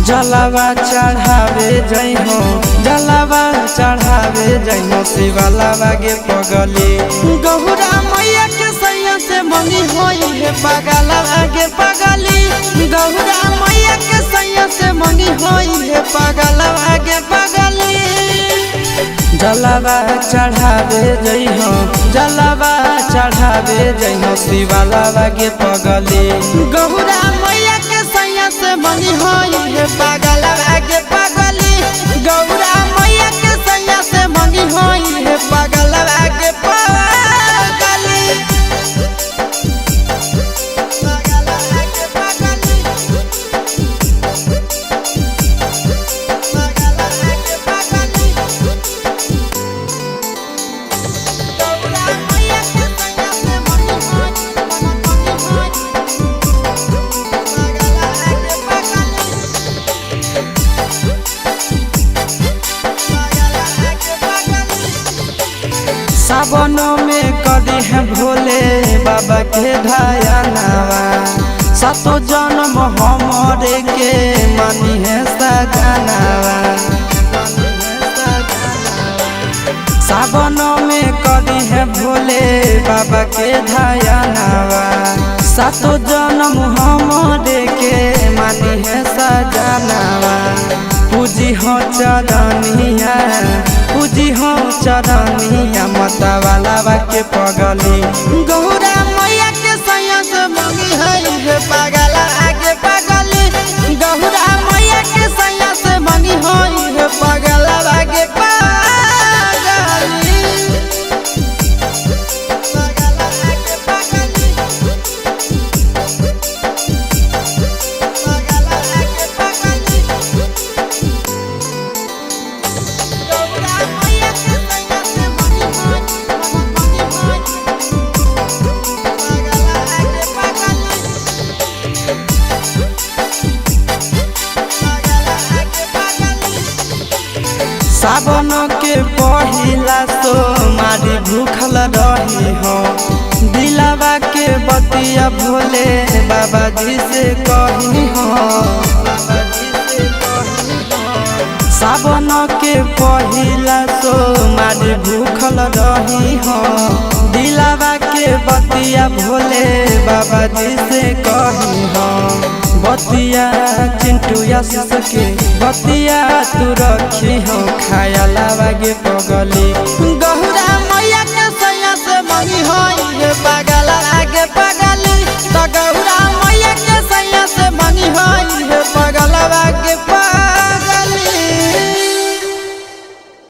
जलावा चढ़ावे जइहो जलावा चढ़ावे जइहो शिवलावा गे पगली गौरा मैया के सैया से मंगी होई है पगलवा गे पगली गौरा मैया के सैया से मंगी होई है पगलवा गे पगली जलावा चढ़ावे जइहो जलावा चढ़ावे जइहो शिवलावा गे पगली गौरा मैया के सैया से मंगी होई है पगलवा गे पगली गौरा मैया के सैया से मंगी होई है पगलवा गे पगली सावनों में कदी है भोले बाबा के ढायनावा सातो जन्म हमरे के मानी है सजनावा सावनों में कदी है भोले बाबा के ढायनावा सातो जन्म हमरे के मानी है सजनावा पूजी हो चरनिया पूजी हो चरनिया मतवाला के पगली गौरा मैया के सैया से मंगी है पगला आगे पगली गौरा मैया के सैया से मंगी है पगला आगे पगली सावन के पहिला सोमारी भूखल रही हो दिलावा के बतिया भोले बाबा जी से कही हो सावन के पहिला सोमारी भूखल रही हो दिलावा के बतिया भोले बाबा जी से कही हो बतिया चिंटू आशीष के बतिया तू रखी हो खाई